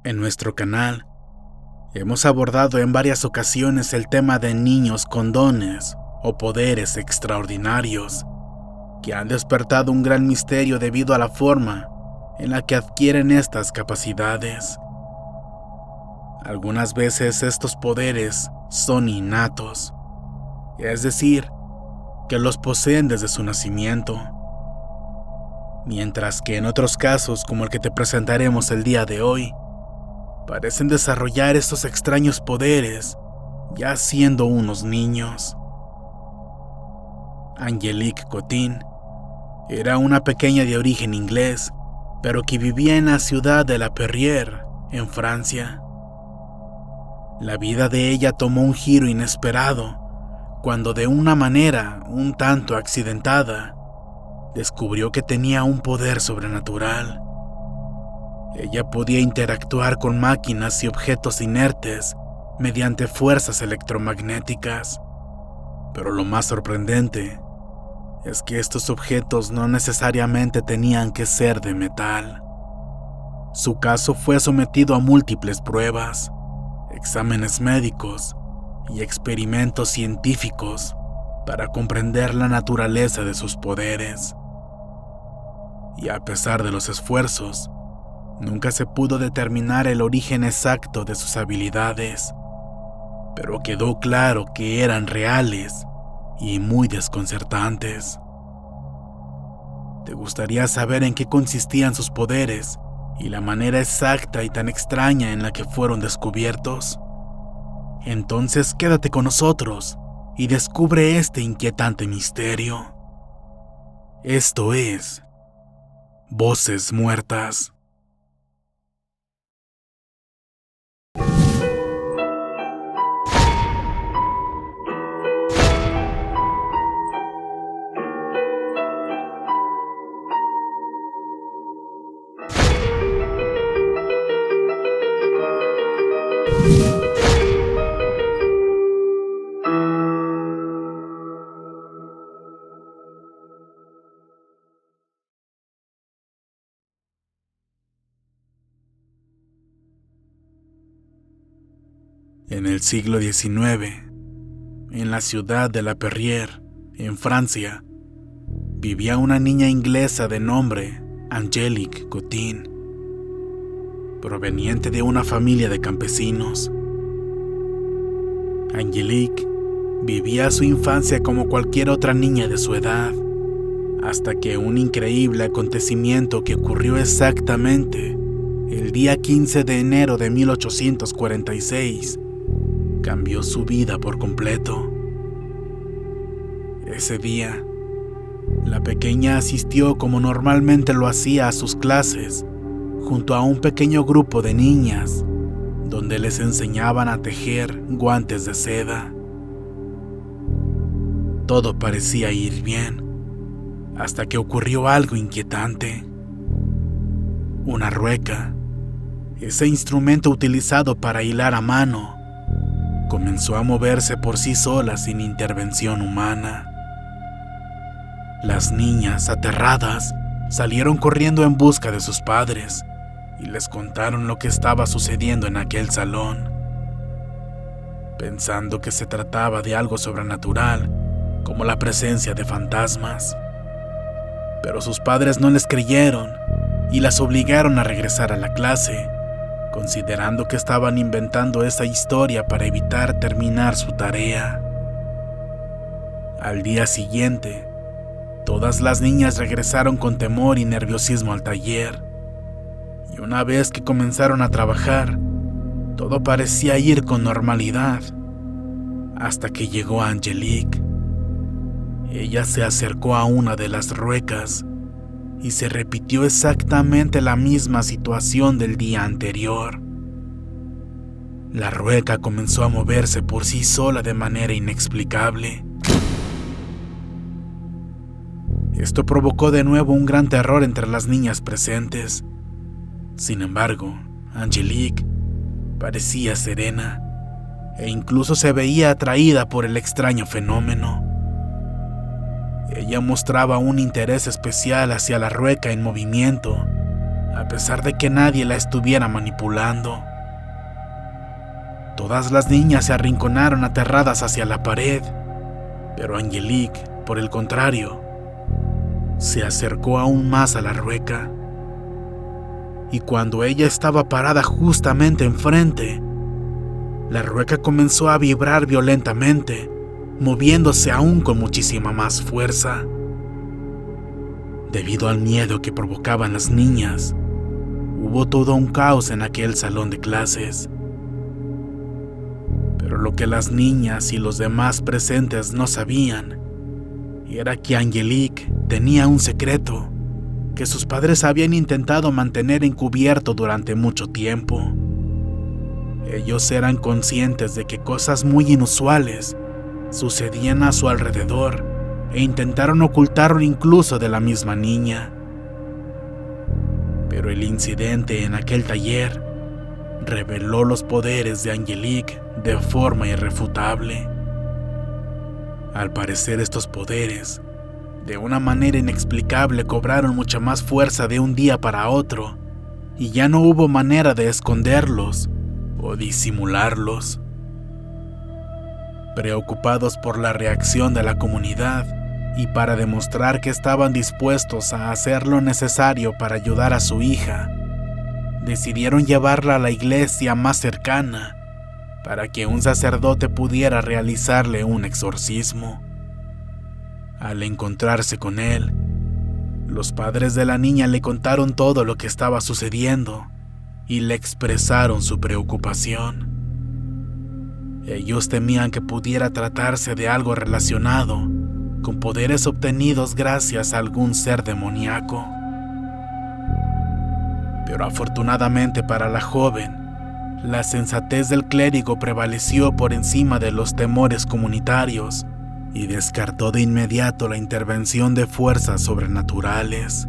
En nuestro canal, hemos abordado en varias ocasiones el tema de niños con dones o poderes extraordinarios que han despertado un gran misterio debido a la forma en la que adquieren estas capacidades. Algunas veces estos poderes son innatos, es decir, que los poseen desde su nacimiento, mientras que en otros casos, como el que te presentaremos el día de hoy, parecen desarrollar estos extraños poderes ya siendo unos niños. Angelique Cotin era una pequeña de origen inglés, pero que vivía en la ciudad de La Perrière, en Francia. La vida de ella tomó un giro inesperado cuando, de una manera un tanto accidentada, descubrió que tenía un poder sobrenatural. Ella podía interactuar con máquinas y objetos inertes mediante fuerzas electromagnéticas, pero lo más sorprendente es que estos objetos no necesariamente tenían que ser de metal. Su caso fue sometido a múltiples pruebas, exámenes médicos y experimentos científicos para comprender la naturaleza de sus poderes. Y a pesar de los esfuerzos, nunca se pudo determinar el origen exacto de sus habilidades, pero quedó claro que eran reales y muy desconcertantes. ¿Te gustaría saber en qué consistían sus poderes y la manera exacta y tan extraña en la que fueron descubiertos? Entonces quédate con nosotros y descubre este inquietante misterio. Esto es Voces Muertas. En el siglo XIX, en la ciudad de La Perrière, en Francia, vivía una niña inglesa de nombre Angelique Cotin, proveniente de una familia de campesinos. Angelique vivía su infancia como cualquier otra niña de su edad, hasta que un increíble acontecimiento que ocurrió exactamente el día 15 de enero de 1846 cambió su vida por completo. Ese día, la pequeña asistió como normalmente lo hacía a sus clases, junto a un pequeño grupo de niñas, donde les enseñaban a tejer guantes de seda. Todo parecía ir bien, hasta que ocurrió algo inquietante. Una rueca, ese instrumento utilizado para hilar a mano, comenzó a moverse por sí sola sin intervención humana. Las niñas, aterradas, salieron corriendo en busca de sus padres y les contaron lo que estaba sucediendo en aquel salón, pensando que se trataba de algo sobrenatural, como la presencia de fantasmas. Pero sus padres no les creyeron y las obligaron a regresar a la clase, considerando que estaban inventando esa historia para evitar terminar su tarea. Al día siguiente, todas las niñas regresaron con temor y nerviosismo al taller, y una vez que comenzaron a trabajar, todo parecía ir con normalidad, hasta que llegó Angelique. Ella se acercó a una de las ruecas y se repitió exactamente la misma situación del día anterior. La rueca comenzó a moverse por sí sola de manera inexplicable. Esto provocó de nuevo un gran terror entre las niñas presentes. Sin embargo, Angelique parecía serena e incluso se veía atraída por el extraño fenómeno. Ella mostraba un interés especial hacia la rueca en movimiento a pesar de que nadie la estuviera manipulando. Todas las niñas se arrinconaron aterradas hacia la pared, pero Angelique, por el contrario, se acercó aún más a la rueca. Y cuando ella estaba parada justamente enfrente, la rueca comenzó a vibrar violentamente, moviéndose aún con muchísima más fuerza. Debido al miedo que provocaban las niñas, hubo todo un caos en aquel salón de clases. Pero lo que las niñas y los demás presentes no sabían era que Angelique tenía un secreto que sus padres habían intentado mantener encubierto durante mucho tiempo. Ellos eran conscientes de que cosas muy inusuales sucedían a su alrededor e intentaron ocultarlo incluso de la misma niña. Pero el incidente en aquel taller reveló los poderes de Angelique de forma irrefutable. Al parecer, estos poderes, de una manera inexplicable, cobraron mucha más fuerza de un día para otro, y ya no hubo manera de esconderlos o disimularlos. Preocupados por la reacción de la comunidad y para demostrar que estaban dispuestos a hacer lo necesario para ayudar a su hija, decidieron llevarla a la iglesia más cercana para que un sacerdote pudiera realizarle un exorcismo. Al encontrarse con él, los padres de la niña le contaron todo lo que estaba sucediendo y le expresaron su preocupación. Ellos temían que pudiera tratarse de algo relacionado con poderes obtenidos gracias a algún ser demoníaco. Pero afortunadamente para la joven, la sensatez del clérigo prevaleció por encima de los temores comunitarios y descartó de inmediato la intervención de fuerzas sobrenaturales.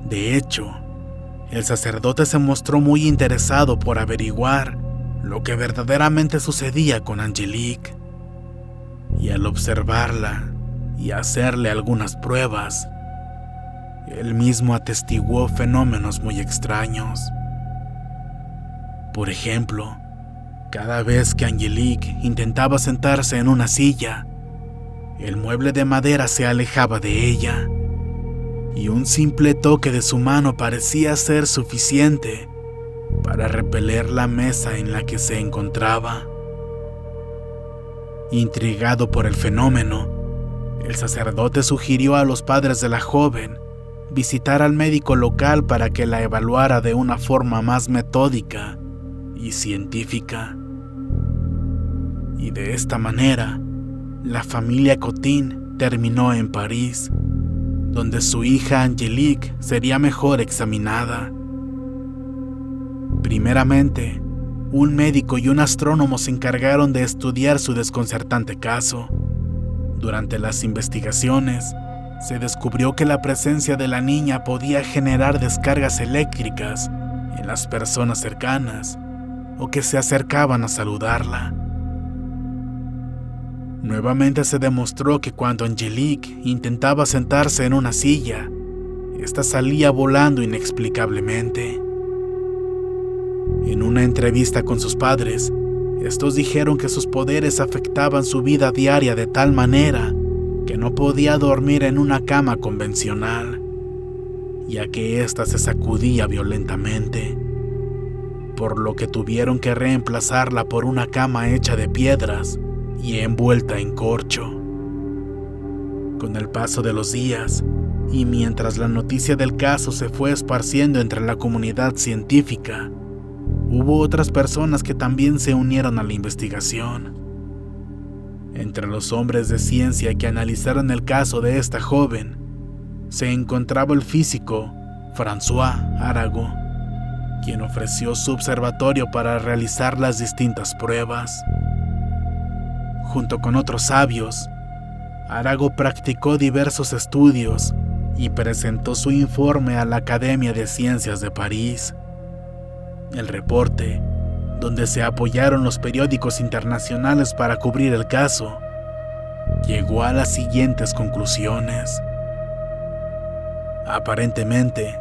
De hecho, el sacerdote se mostró muy interesado por averiguar lo que verdaderamente sucedía con Angelique, y al observarla y hacerle algunas pruebas, él mismo atestiguó fenómenos muy extraños. Por ejemplo, cada vez que Angelique intentaba sentarse en una silla, el mueble de madera se alejaba de ella, y un simple toque de su mano parecía ser suficiente para repeler la mesa en la que se encontraba. Intrigado por el fenómeno, el sacerdote sugirió a los padres de la joven visitar al médico local para que la evaluara de una forma más metódica y científica. Y de esta manera, la familia Cotin terminó en París, donde su hija Angelique sería mejor examinada. Primeramente, un médico y un astrónomo se encargaron de estudiar su desconcertante caso. Durante las investigaciones, se descubrió que la presencia de la niña podía generar descargas eléctricas en las personas cercanas o que se acercaban a saludarla. Nuevamente se demostró que cuando Angelique intentaba sentarse en una silla, ésta salía volando inexplicablemente. En una entrevista con sus padres, estos dijeron que sus poderes afectaban su vida diaria de tal manera que no podía dormir en una cama convencional, ya que ésta se sacudía violentamente, por lo que tuvieron que reemplazarla por una cama hecha de piedras y envuelta en corcho. Con el paso de los días, y mientras la noticia del caso se fue esparciendo entre la comunidad científica, hubo otras personas que también se unieron a la investigación. Entre los hombres de ciencia que analizaron el caso de esta joven, se encontraba el físico François Arago, quien ofreció su observatorio para realizar las distintas pruebas. Junto con otros sabios, Arago practicó diversos estudios y presentó su informe a la Academia de Ciencias de París. El reporte, donde se apoyaron los periódicos internacionales para cubrir el caso, llegó a las siguientes conclusiones. Aparentemente,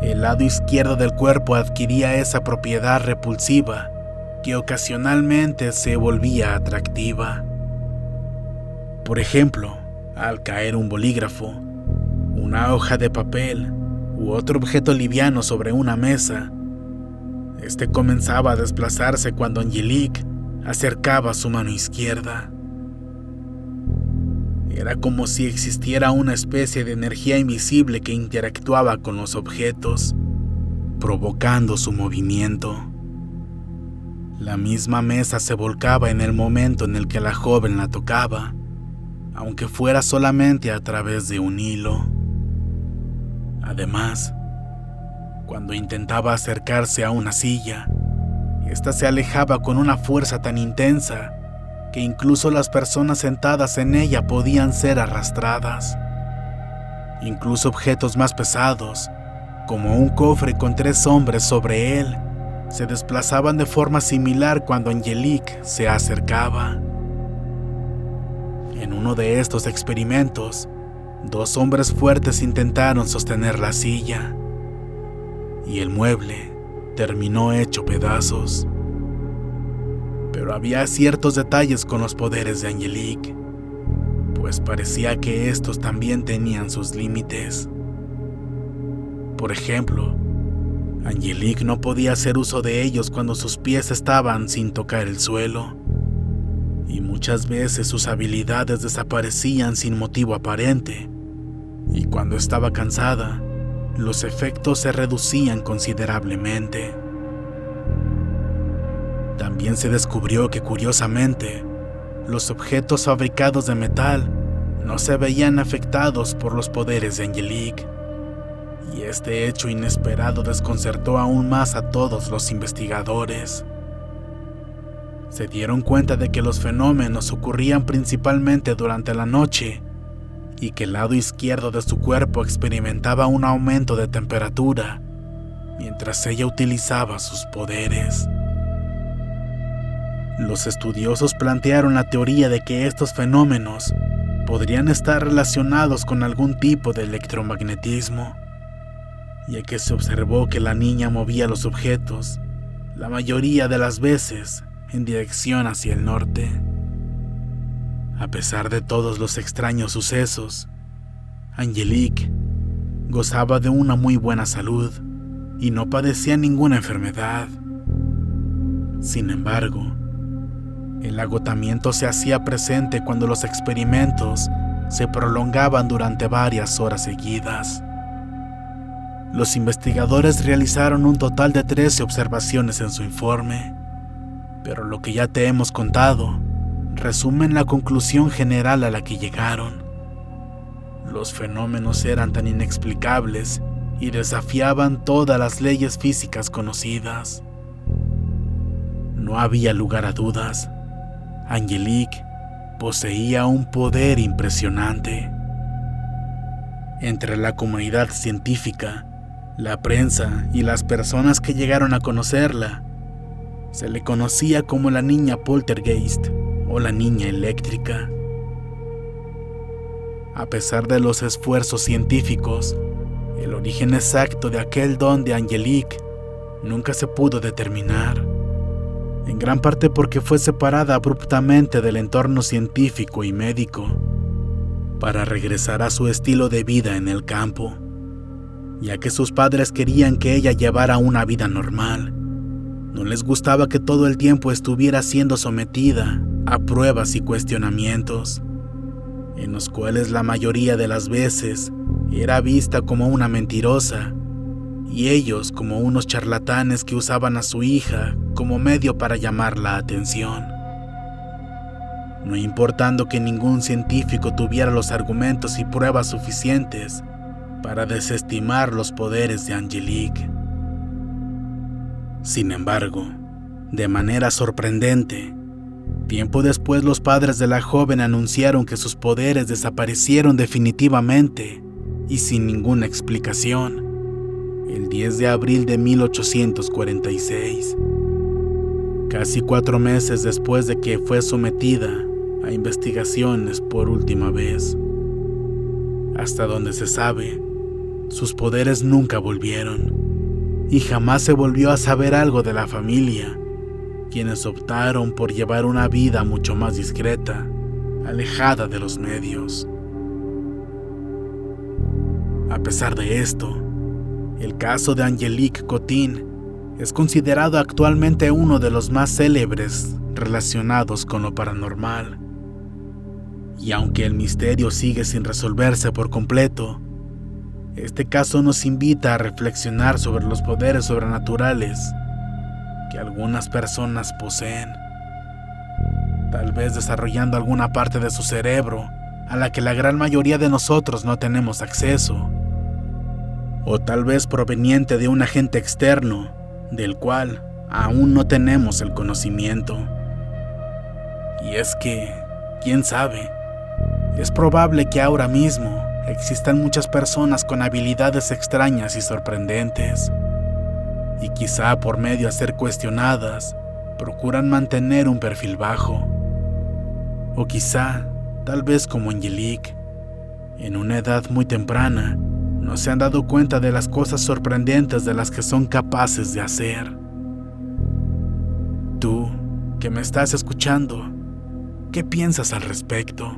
el lado izquierdo del cuerpo adquiría esa propiedad repulsiva que ocasionalmente se volvía atractiva. Por ejemplo, al caer un bolígrafo, una hoja de papel u otro objeto liviano sobre una mesa, este comenzaba a desplazarse cuando Angelique acercaba su mano izquierda. Era como si existiera una especie de energía invisible que interactuaba con los objetos, provocando su movimiento. La misma mesa se volcaba en el momento en el que la joven la tocaba, aunque fuera solamente a través de un hilo. Además, cuando intentaba acercarse a una silla, ésta se alejaba con una fuerza tan intensa que incluso las personas sentadas en ella podían ser arrastradas. Incluso objetos más pesados, como un cofre con 3 hombres sobre él, se desplazaban de forma similar cuando Angelique se acercaba. En uno de estos experimentos, 2 hombres fuertes intentaron sostener la silla, y el mueble terminó hecho pedazos. Pero había ciertos detalles con los poderes de Angelique, pues parecía que estos también tenían sus límites. Por ejemplo, Angelique no podía hacer uso de ellos cuando sus pies estaban sin tocar el suelo, y muchas veces sus habilidades desaparecían sin motivo aparente, y cuando estaba cansada, los efectos se reducían considerablemente. También se descubrió que, curiosamente, los objetos fabricados de metal no se veían afectados por los poderes de Angelique, y este hecho inesperado desconcertó aún más a todos los investigadores. Se dieron cuenta de que los fenómenos ocurrían principalmente durante la noche y que el lado izquierdo de su cuerpo experimentaba un aumento de temperatura mientras ella utilizaba sus poderes. Los estudiosos plantearon la teoría de que estos fenómenos podrían estar relacionados con algún tipo de electromagnetismo, ya que se observó que la niña movía los objetos, la mayoría de las veces, en dirección hacia el norte. A pesar de todos los extraños sucesos, Angelique gozaba de una muy buena salud y no padecía ninguna enfermedad. Sin embargo, el agotamiento se hacía presente cuando los experimentos se prolongaban durante varias horas seguidas. Los investigadores realizaron un total de 13 observaciones en su informe, pero lo que ya te hemos contado resumen la conclusión general a la que llegaron. Los fenómenos eran tan inexplicables y desafiaban todas las leyes físicas conocidas. No había lugar a dudas. Angelique poseía un poder impresionante. Entre la comunidad científica, la prensa y las personas que llegaron a conocerla, se le conocía como la niña poltergeist o la niña eléctrica. A pesar de los esfuerzos científicos, el origen exacto de aquel don de Angelique nunca se pudo determinar, en gran parte porque fue separada abruptamente del entorno científico y médico para regresar a su estilo de vida en el campo, ya que sus padres querían que ella llevara una vida normal. No les gustaba que todo el tiempo estuviera siendo sometida a pruebas y cuestionamientos, en los cuales la mayoría de las veces era vista como una mentirosa y ellos como unos charlatanes que usaban a su hija como medio para llamar la atención. No importando que ningún científico tuviera los argumentos y pruebas suficientes para desestimar los poderes de Angelique. Sin embargo, de manera sorprendente, tiempo después los padres de la joven anunciaron que sus poderes desaparecieron definitivamente y sin ninguna explicación, el 10 de abril de 1846, casi 4 meses después de que fue sometida a investigaciones por última vez. Hasta donde se sabe, sus poderes nunca volvieron, y jamás se volvió a saber algo de la familia, quienes optaron por llevar una vida mucho más discreta, alejada de los medios. A pesar de esto, el caso de Angelique Cotin es considerado actualmente uno de los más célebres relacionados con lo paranormal. Y aunque el misterio sigue sin resolverse por completo, este caso nos invita a reflexionar sobre los poderes sobrenaturales que algunas personas poseen, tal vez desarrollando alguna parte de su cerebro a la que la gran mayoría de nosotros no tenemos acceso, o tal vez proveniente de un agente externo del cual aún no tenemos el conocimiento. Y es que, quién sabe, es probable que ahora mismo existan muchas personas con habilidades extrañas y sorprendentes, y quizá por medio a ser cuestionadas, procuran mantener un perfil bajo. O quizá, tal vez como Angelique, en una edad muy temprana, no se han dado cuenta de las cosas sorprendentes de las que son capaces de hacer. Tú, que me estás escuchando, ¿qué piensas al respecto?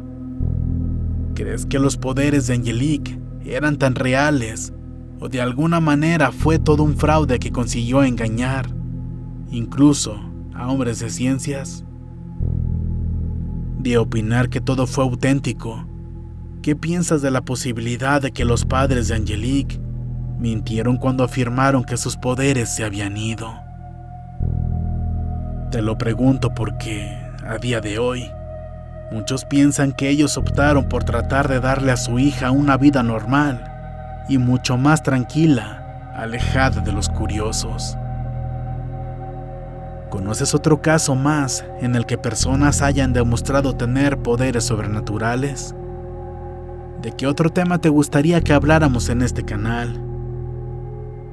¿Crees que los poderes de Angelique eran tan reales o de alguna manera fue todo un fraude que consiguió engañar, incluso a hombres de ciencias? De opinar que todo fue auténtico, ¿qué piensas de la posibilidad de que los padres de Angelique mintieron cuando afirmaron que sus poderes se habían ido? Te lo pregunto porque, a día de hoy, muchos piensan que ellos optaron por tratar de darle a su hija una vida normal y mucho más tranquila, alejada de los curiosos. ¿Conoces otro caso más en el que personas hayan demostrado tener poderes sobrenaturales? ¿De qué otro tema te gustaría que habláramos en este canal?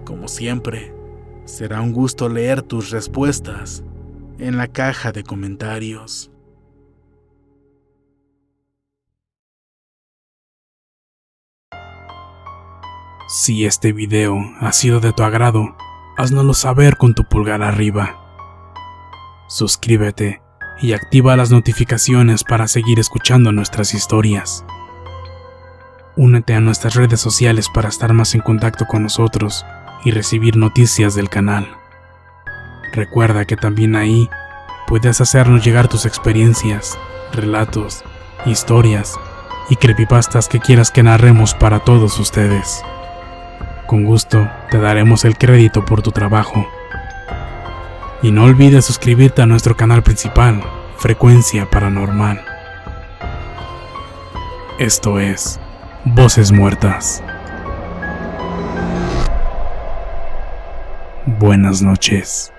Como siempre, será un gusto leer tus respuestas en la caja de comentarios. Si este video ha sido de tu agrado, háznoslo saber con tu pulgar arriba. Suscríbete y activa las notificaciones para seguir escuchando nuestras historias. Únete a nuestras redes sociales para estar más en contacto con nosotros y recibir noticias del canal. Recuerda que también ahí puedes hacernos llegar tus experiencias, relatos, historias y creepypastas que quieras que narremos para todos ustedes. Con gusto te daremos el crédito por tu trabajo. Y no olvides suscribirte a nuestro canal principal, Frecuencia Paranormal. Esto es Voces Muertas. Buenas noches.